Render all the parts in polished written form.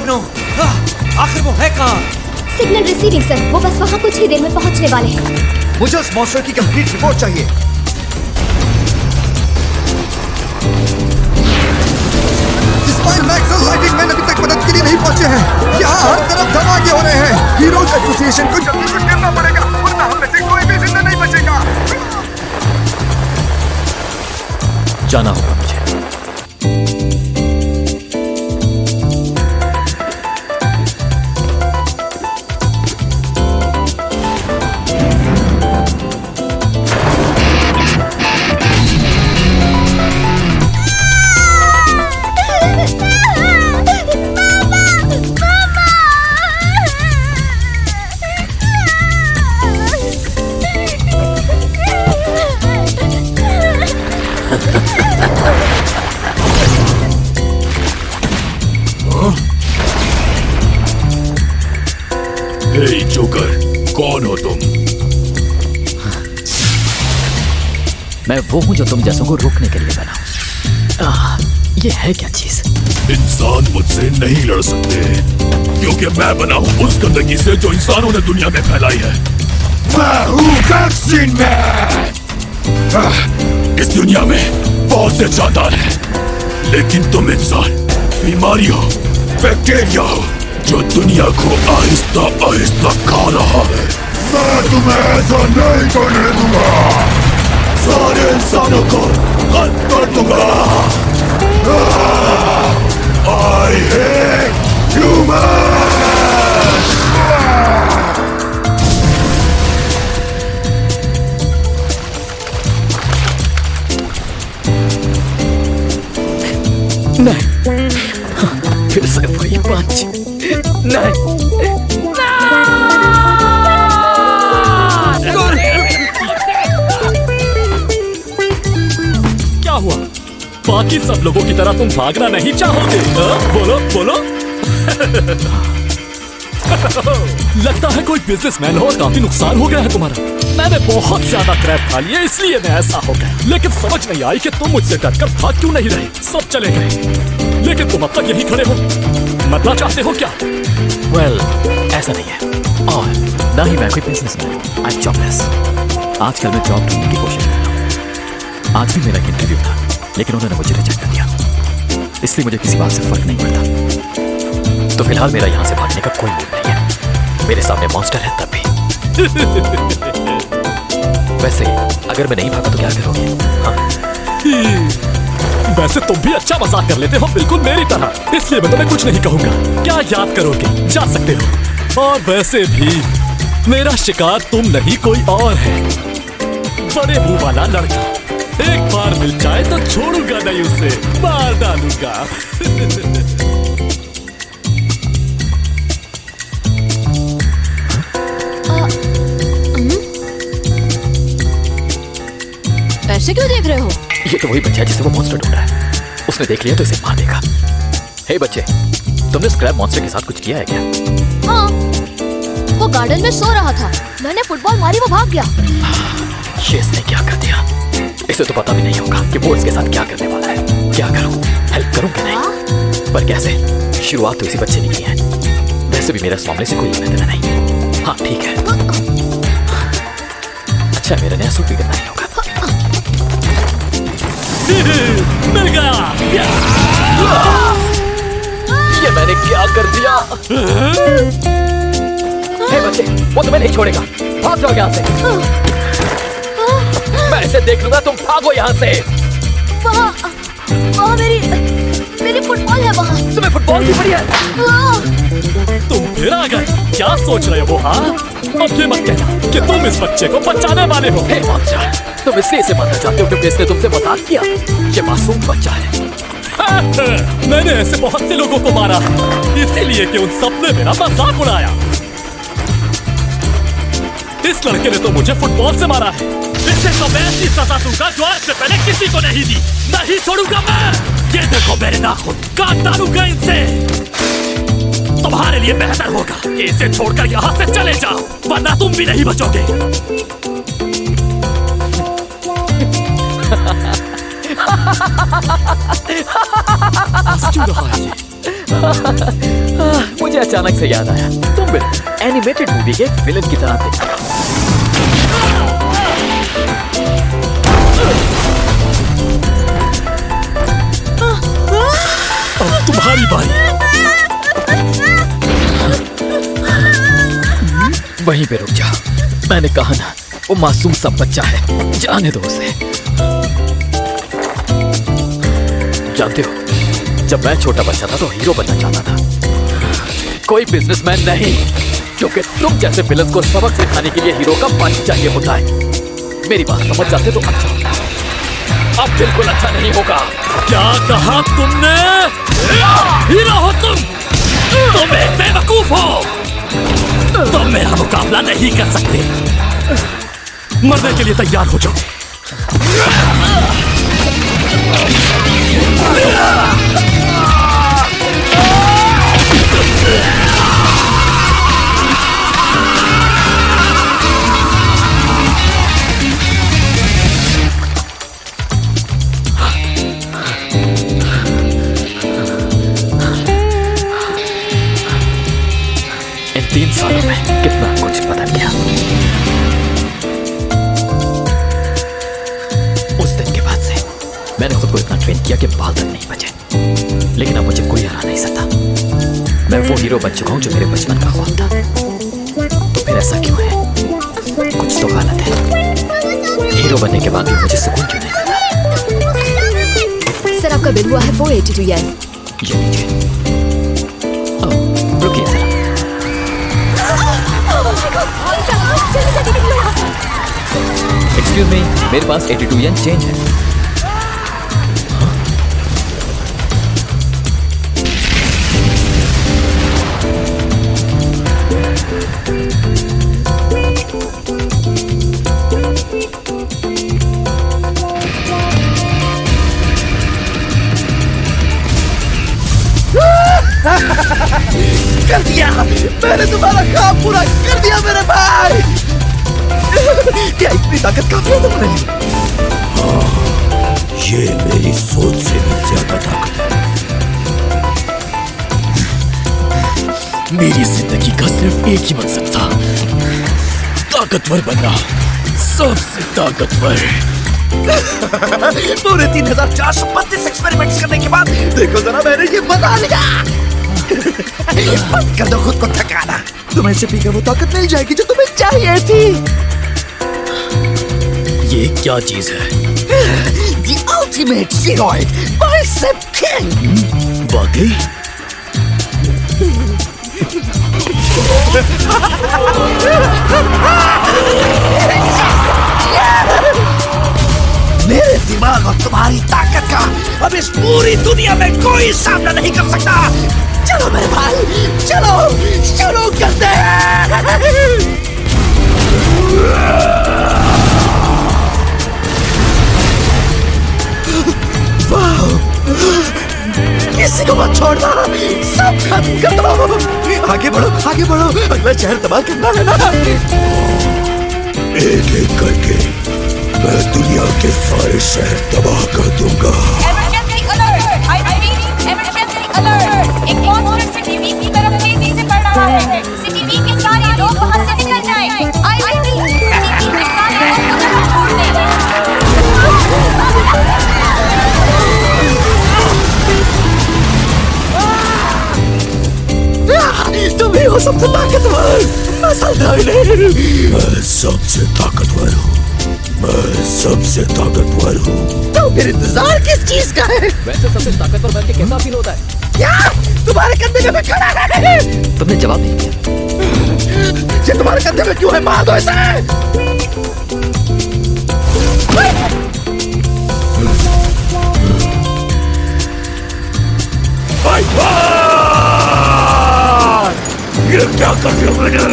No, आखिर वो है कहाँ? सिग्नल रिसीविंग सर, वो बस वहाँ कुछ ही देर में पहुँचने वाले हैं। मुझे उस मॉन्स्टर की कंप्लीट रिपोर्ट चाहिए। लाइटिंग मैन अभी तक मदद के लिए नहीं पहुंचे हैं। यहाँ हर तरफ धमाके हो रहे हैं। हीरोज एसोसिएशन को जल्दी कुछ करना पड़ेगा, वरना हम में से कोई भी जिंदा नहीं बचेगा। जाना होगा मुझे। हे जोकर, कौन हो तुम? मैं वो हूँ जो तुम जैसों को रोकने के लिए बना हूँ। ये है क्या चीज? इंसान मुझसे नहीं लड़ सकते क्योंकि मैं बना हूँ उस गंदगी से जो इंसानों ने दुनिया में फैलाई है। मैं हूँ वैक्सीन मैन। इस दुनिया में बहुत से जानदार हैं, लेकिन तुम इंसान बीमारी हो, बैक्टीरिया हो जो दुनिया को आहिस्ता आहिस्ता खा रहा है। मैं तुम्हें ऐसा नहीं करने दूंगा। सारे इंसानों को खत्म कर दूंगा। I hate humans! नहीं, फिर से वही पंच। नहीं, क्या हुआ? बाकी सब लोगों की तरह तुम भागना नहीं चाहोगे? बोलो बोलो। लगता है कोई बिजनेसमैन हो और काफी नुकसान हो गया है तुम्हारा। मैंने बहुत ज्यादा क्रैप खा लिया इसलिए मैं ऐसा हो गया, लेकिन समझ नहीं आई कि तुम मुझसे डरकर भाग क्यों नहीं रहे। सब चले गए लेकिन तुम अब तक यहीं खड़े हो। मरना चाहते हो क्या? Well, ऐसा नहीं है, और ना ही मैं कोई बिजनेसमैन हूँ। I'm jobless। आजकल मैं जॉब ढूंढने की कोशिश कर रहा हूँ। आज भी मेरा इंटरव्यू था, लेकिन उन्होंने मुझे रिजेक्ट कर दिया, इसलिए मुझे किसी बात से फर्क नहीं पड़ता। तो फिलहाल मेरा यहाँ से भागने का कोई मूड नहीं है। मेरे सामने मॉन्स्टर है तब भी। वैसे अगर मैं नहीं भागा तो क्या करोगे? हाँ? वैसे तुम भी अच्छा मजाक कर लेते हो, बिल्कुल मेरी तरह, इसलिए मैं तुम्हें कुछ नहीं कहूंगा। क्या याद करोगे? जा सकते हो। और वैसे भी मेरा शिकार तुम नहीं कोई और है, बड़े मुंह वाला लड़का। एक बार मिल जाए तो छोड़ूंगा नहीं उसे, मार डालूंगा। ऐसे क्यों देख रहे हो? ये तो वही बच्चा है जिसे वो मॉन्स्टर ढूंढ रहा है। उसने देख लिया तो इसे मार देगा। हे बच्चे, तुमने स्क्रैप मॉन्स्टर के साथ कुछ किया है क्या? हाँ, वो गार्डन में सो रहा था, मैंने फुटबॉल मारी, वो भाग गया। ये इसने क्या कर दिया? इसे तो पता भी नहीं होगा कि वो इसके साथ क्या करने वाला है। क्या करूं? हेल्प करूं कि नहीं? पर कैसे? शुरुआत तो इसी बच्चे ने की है। वैसे भी मेरा इस मामले से कोई लेना देना नहीं। हाँ ठीक है। अच्छा, मेरा नया सूट भी करना नहीं होगा। मिल गया। ये मैंने क्या कर दिया? हे बच्चे, वो तुम्हें नहीं छोड़ेगा, भाग जाओ यहाँ से। मैं इसे देख लूंगा, तुम भागो यहाँ से। वहाँ मेरी फुटबॉल है वहाँ। तुम्हें फुटबॉल भी पड़ी है? तुम फिर आ गए? क्या सोच रहे हो? हाँ, अब ये मत कहना कि तुम इस बच्चे को बचाने वाले हो। हे बच्चा, तुम इसलिए इसे मारना चाहते हो क्योंकि इसने तुमसे मजाक किया? ये मासूम बच्चा है। मैंने ऐसे बहुत से लोगों को मारा है, इसीलिए कि उन सबने मेरा मजाक उड़ाया। इस लड़के ने तो मुझे फुटबॉल से मारा है। इसे तो मैं ऐसी सजा दूंगा जो आज से पहले किसी को नहीं दी। नहीं छोड़ूंगा मैं। ये देखो मेरे नाखून, काट डालूंगा इनसे। तुम्हारे लिए बेहतर होगा कि इसे छोड़कर यहाँ से चले जाओ, वरना तुम भी नहीं बचोगे। क्यों रहा है ये? मुझे अचानक से याद आया, तुम भी एनिमेटेड मूवी के विलन की तरह थे। अब तुम्हारी बारी। वहीं पे रुक जा, मैंने कहा ना वो मासूम सा बच्चा है, जाने दो उसे। जानते हो, जब मैं छोटा बच्चा था तो हीरो बनना चाहता था, कोई बिजनेसमैन नहीं, क्योंकि तुम जैसे विलन को सबक सिखाने के लिए हीरो का पंच चाहिए होता है। मेरी बात समझ जाते तो अच्छा होता। अब बिल्कुल अच्छा नहीं होगा। क्या कहा तुमने? हीरो हो तुम एक बेवकूफ हो, तुम मेरा मुकाबला नहीं कर सकते। मरने के लिए तैयार हो जाओ। इन 3 सालों में कितना कुछ बदल गया। उस दिन के बाद से मैंने खुद को इतना ट्रेन किया कि बाल तक नहीं बचे, लेकिन अब मुझे कोई हरा नहीं सकता। मैं वो हीरो बन चुका हूं जो मेरे बचपन का ख्वाब था। तो फिर ऐसा क्यों है? कुछ तो गलत है। हीरो बनने के बाद भी मुझे सुकून क्यों नहीं मिलता? सर, आपका बिल हुआ है 482 येन। ये लीजिए। रुकिए जरा। एक्सक्यूज मी, मेरे पास 82 येन चेंज है। कर दिया, मैंने तुम्हारा काम पूरा कर दिया मेरे भाई। क्या इतनी ताकत काफी है तुम्हारे लिए? ये मेरी सोच से भी ज्यादा ताकत है। मेरी जिंदगी का सिर्फ एक ही मकसद था, ताकतवर बनना, सबसे ताकतवर। पूरे 3432 एक्सपेरिमेंट्स करने के बाद देखो जरा मैंने ये बता लिया। बंद कर दो खुद को थकाना, तुम्हें से पीकर वो ताकत मिल जाएगी जो तुम्हें चाहिए थी। ये क्या चीज है? The ultimate steroid, Bicep King। वाकई? मेरे दिमाग और तुम्हारी ताकत का अब इस पूरी दुनिया में कोई सामना नहीं कर सकता। चलो मेरे भाई, चलो शुरू करते हैं। वाह, किसी को मत छोड़ना, सब खत्म कर दो। आगे बढ़ो, आगे बढ़ो, अगला शहर तबाह करना है ना। एक एक करके मैं दुनिया के सारे शहर तबाह कर दूंगा। Emergency alert! I repeat, emergency alert! एक मॉन्स्टर सिटी बी की तरफ तेजी से बढ़ रहा है। सिटी बी के सारे लोग वहां से निकल जाएं। I repeat, सिटी बी के सारे लोग वहां छोड़ दें। तुम ही हो सबसे ताकतवर, मैं सबसे ताकतवर हूँ, मैं सबसे ताकतवर हूँ। तो फिर इंतजार किस चीज का है? वैसे सबसे ताकतवर बन के कैसा फील होता है? क्या तुम्हारे कंधे में मैं खड़ा है? तुमने जवाब नहीं दिया। ये तुम्हारे कंधे में क्यों है? मार दो इसे। ये क्या कर दिया मैंने?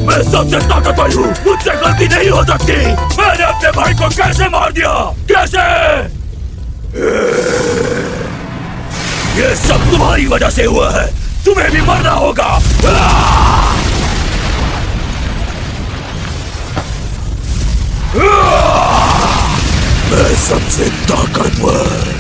मैं सबसे ताकतवर हूँ, मुझसे गलती नहीं हो सकती। मैंने अपने भाई को कैसे मार दिया? कैसे? ये सब तुम्हारी वजह से हुआ है, तुम्हें भी मरना होगा। मैं सबसे ताकतवर